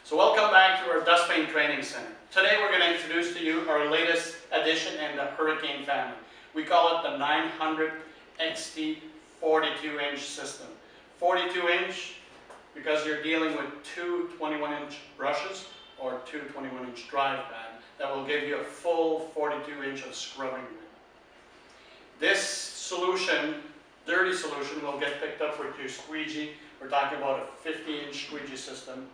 So welcome back to our Dust Paint Training Center. Today we're going to introduce to you our latest addition in the Hurricane family. We call it the 900 XT 42-inch system. 42-inch because you're dealing with two 21-inch brushes or two 21-inch drive pad that will give you a full 42-inch of scrubbing width. This solution, dirty solution, will get picked up with your squeegee. We're talking about a 50-inch squeegee system.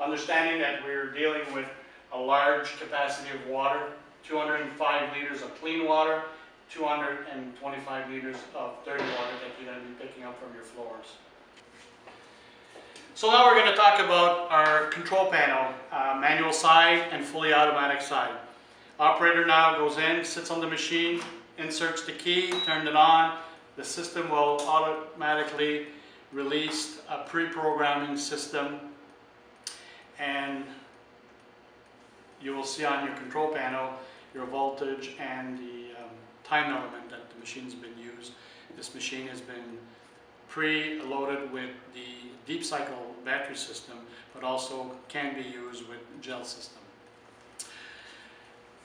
Understanding that we're dealing with a large capacity of water, 205 liters of clean water, 225 liters of dirty water that you're going to be picking up from your floors. So now we're going to talk about our control panel, manual side and fully automatic side. Operator now goes in, sits on the machine, inserts the key, turned it on. The system will automatically release a pre-programming system, and you will see on your control panel your voltage and the time element that the machine's been used. This machine has been pre-loaded with the deep cycle battery system, but also can be used with gel system.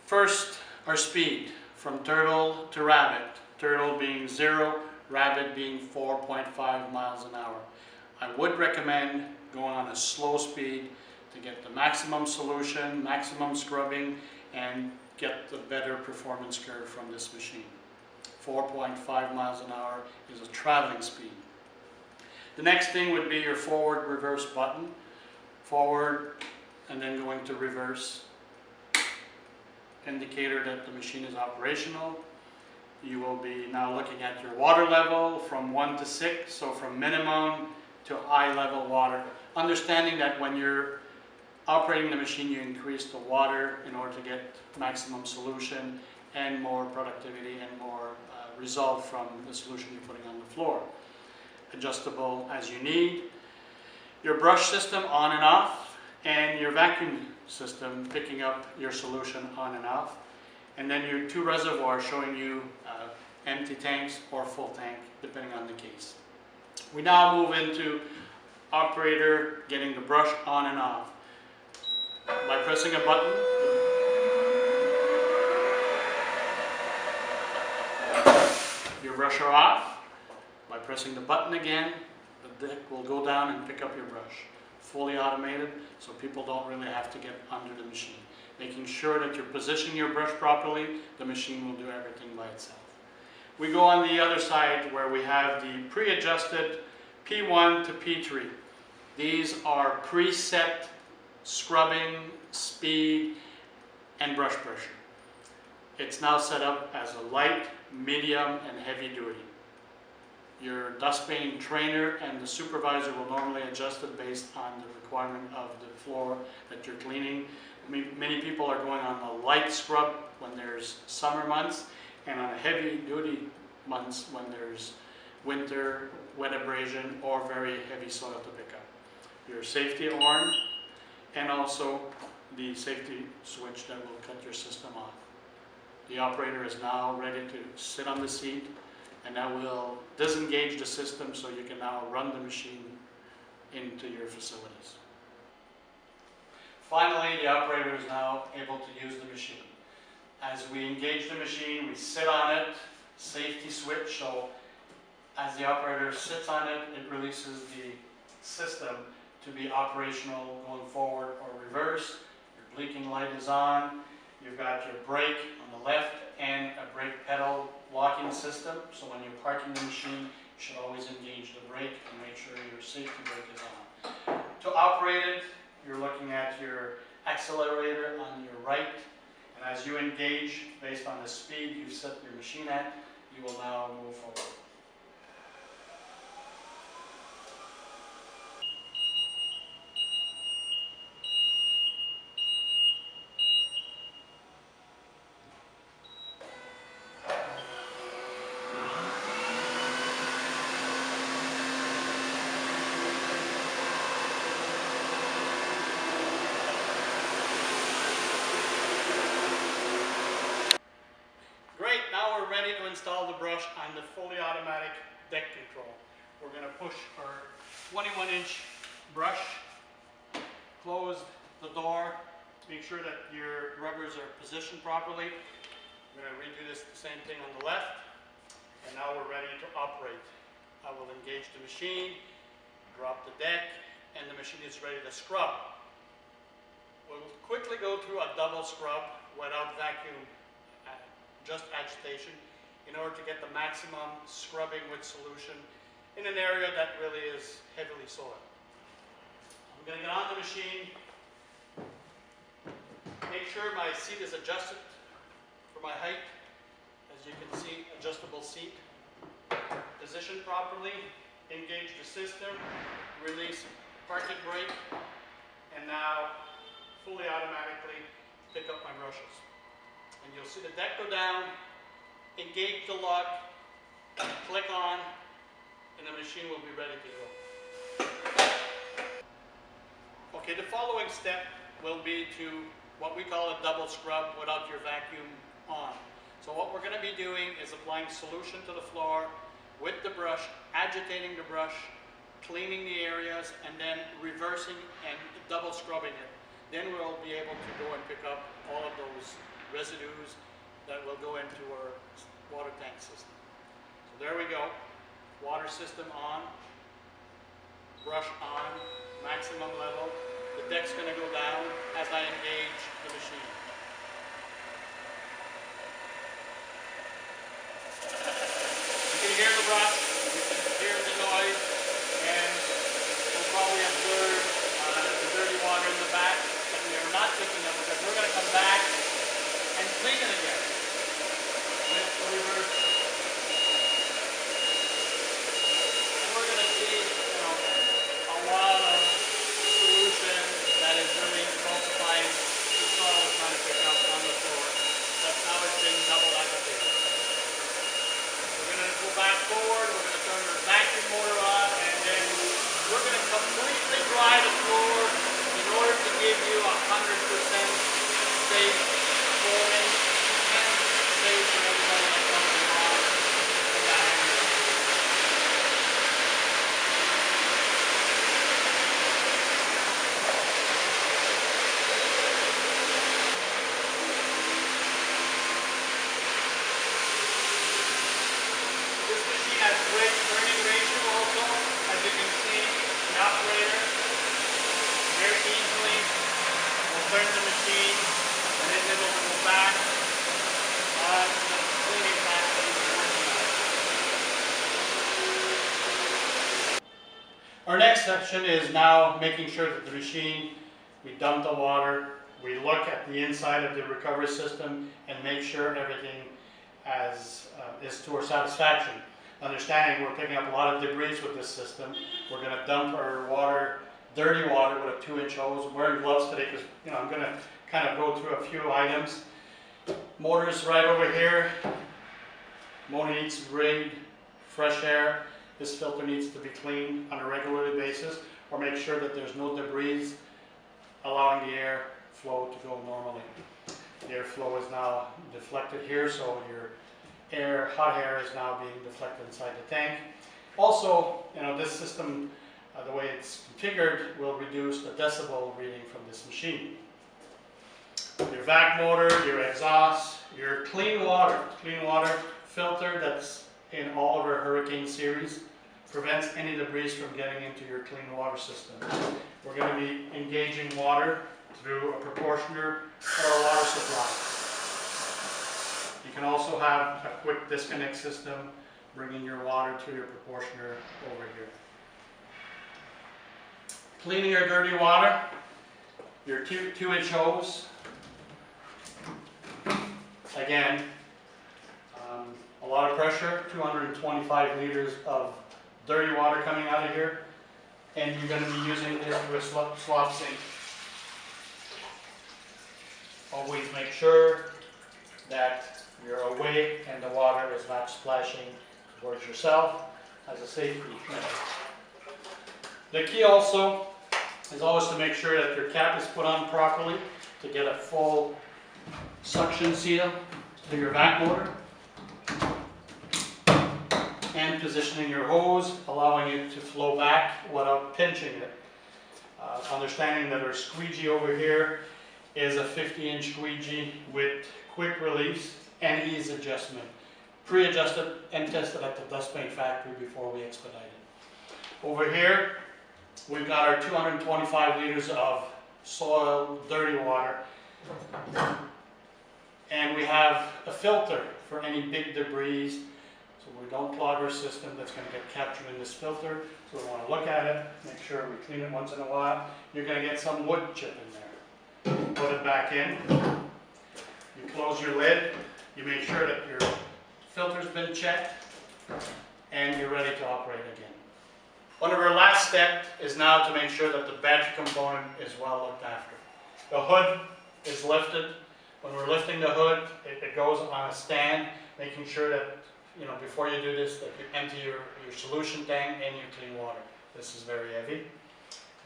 First, our speed from turtle to rabbit. Turtle being 0, rabbit being 4.5 miles an hour. I would recommend going on a slow speed to get the maximum solution, maximum scrubbing, and get the better performance curve from this machine. 4.5 miles an hour is a traveling speed. The next thing would be your forward reverse button. Forward and then going to reverse. Indicator that the machine is operational. You will be now looking at your water level from 1 to 6, so from minimum to high level water. Understanding that when you're operating the machine, you increase the water in order to get maximum solution and more productivity and more result from the solution you're putting on the floor. Adjustable as you need. Your brush system on and off, and your vacuum system picking up your solution on and off. And then your two reservoirs showing you empty tanks or full tank, depending on the case. We now move into operator getting the brush on and off. By pressing a button, your brush are off. By pressing the button again, the deck will go down and pick up your brush. Fully automated, so people don't really have to get under the machine. Making sure that you're positioning your brush properly, the machine will do everything by itself. We go on the other side where we have the pre-adjusted P1 to P3. These are preset scrubbing, speed, and brush pressure. It's now set up as a light, medium, and heavy duty. Your dust paint trainer and the supervisor will normally adjust it based on the requirement of the floor that you're cleaning. Many people are going on a light scrub when there's summer months, and on a heavy duty months when there's winter, wet abrasion, or very heavy soil to pick up. Your safety horn, and also the safety switch that will cut your system off. The operator is now ready to sit on the seat, and that will disengage the system so you can now run the machine into your facilities. Finally, the operator is now able to use the machine. As we engage the machine, we sit on it, safety switch, so as the operator sits on it, it releases the system to be operational going forward or reverse. Your blinking light is on. You've got your brake on the left and a brake pedal locking system. So when you're parking the machine, you should always engage the brake and make sure your safety brake is on. To operate it, you're looking at your accelerator on your right. And as you engage, based on the speed you've set your machine at, you will now move forward. Ready to install the brush on the fully automatic deck control. We're going to push our 21-inch brush, close the door. Make sure that your rubbers are positioned properly. I'm going to redo this the same thing on the left. And now we're ready to operate. I will engage the machine, drop the deck, and the machine is ready to scrub. We'll quickly go through a double scrub without vacuum, just agitation, in order to get the maximum scrubbing with solution in an area that really is heavily soiled. I'm going to get on the machine. Make sure my seat is adjusted for my height. As you can see, adjustable seat. Position properly, engage the system, release parking brake, and now fully automatically pick up my brushes. And you'll see the deck go down, engage the lock, click on, and the machine will be ready to go. Okay, the following step will be to what we call a double scrub without your vacuum on. So what we're going to be doing is applying solution to the floor with the brush, agitating the brush, cleaning the areas, and then reversing and double scrubbing it. Then we'll be able to go and pick up all of those residues that will go into our water tank system. So there we go. Water system on, brush on, maximum level. The deck's going to go down as I engage the machine. You can hear the brush, you can hear the noise, and you'll probably observe the dirty water in the back that we are not picking up because we're going to come back and clean it again with the reverse. And we're going to see, a lot of solution that is really falsifying the soil we're trying to pick up on the floor. That's how it's been double agitated. We're going to go back forward, we're going to turn our vacuum motor on, and then we're going to completely dry the floor in order to give you 100% safe flooring and safe for everybody that comes along in that area. This machine has great turning ratio also. As you can see, the operator very easily will turn the machine and then it will go back on the cleaning path that he's working on. Our next section is now making sure that the machine, we dump the water, we look at the inside of the recovery system and make sure everything is to our satisfaction. Understanding we're picking up a lot of debris with this system. We're going to dump our water, dirty water, with a 2-inch hose. I'm wearing gloves today because I'm going to kind of go through a few items. Motor's right over here. Motor needs to breathe fresh air. This filter needs to be cleaned on a regular basis, or make sure that there's no debris allowing the air flow to go normally. The airflow is now deflected here, so your hot air is now being deflected inside the tank. Also, this system, the way it's configured, will reduce the decibel reading from this machine. Your vac motor, your exhaust, your clean water filter that's in all of our Hurricane series prevents any debris from getting into your clean water system. We're going to be engaging water through a proportioner or a water supply. You can also have a quick disconnect system, bringing your water to your proportioner over here. Cleaning your dirty water, your 2-inch hose. Again, a lot of pressure, 225 liters of dirty water coming out of here, and you're going to be using this with a slop sink. Always make sure that you're away and the water is not splashing towards yourself as a safety measure. The key also is always to make sure that your cap is put on properly to get a full suction seal to your vac motor, and positioning your hose, allowing it to flow back without pinching it. Understanding that our squeegee over here is a 50-inch squeegee with quick release and ease adjustment. Pre-adjusted and tested at the dust paint factory before we expedite it. Over here, we've got our 225 liters of soil, dirty water, and we have a filter for any big debris, so we don't clog our system. That's going to get captured in this filter. So we want to look at it, make sure we clean it once in a while. You're going to get some wood chip in there. Put it back in. You close your lid. You make sure that your filter's been checked, and you're ready to operate again. One of our last steps is now to make sure that the battery component is well looked after. The hood is lifted. When we're lifting the hood, it goes on a stand, making sure that, you know, before you do this, that you empty your solution tank and your clean water. This is very heavy.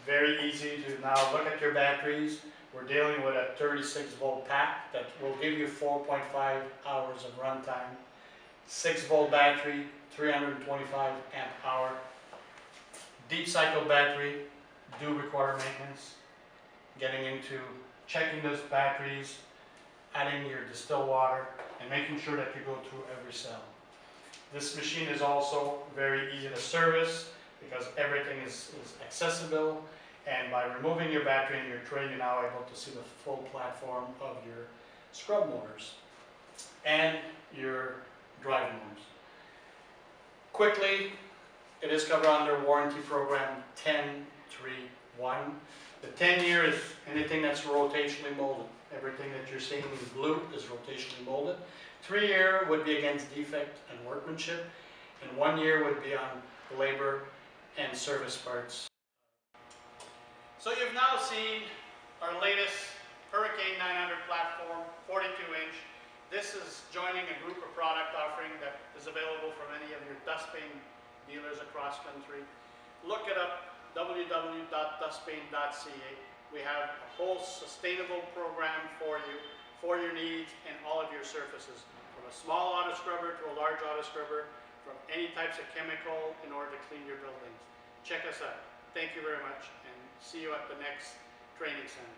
Very easy to now look at your batteries. We're dealing with a 36-volt pack that will give you 4.5 hours of runtime. 6-volt battery, 325 amp hour. Deep cycle battery do require maintenance. Getting into checking those batteries, adding your distilled water, and making sure that you go through every cell. This machine is also very easy to service because everything is accessible, and by removing your battery and your tray, you're now able to see the full platform of your scrub motors and your drive motors. Quickly, it is covered under warranty program 10.3.1. The 10-year is anything that's rotationally molded. Everything that you're seeing in blue is rotationally molded. 3-year would be against defect and workmanship, and 1 year would be on labor and service parts. So you've now seen our latest Hurricane 900 platform, 42-inch. This is joining a group of product offering that is available from any of your dust paint dealers across country. Look it up, www.dustpaint.ca. We have a whole sustainable program for you, for your needs and all of your surfaces. From a small auto scrubber to a large auto scrubber, from any types of chemical in order to clean your buildings. Check us out. Thank you very much, and see you at the next training center.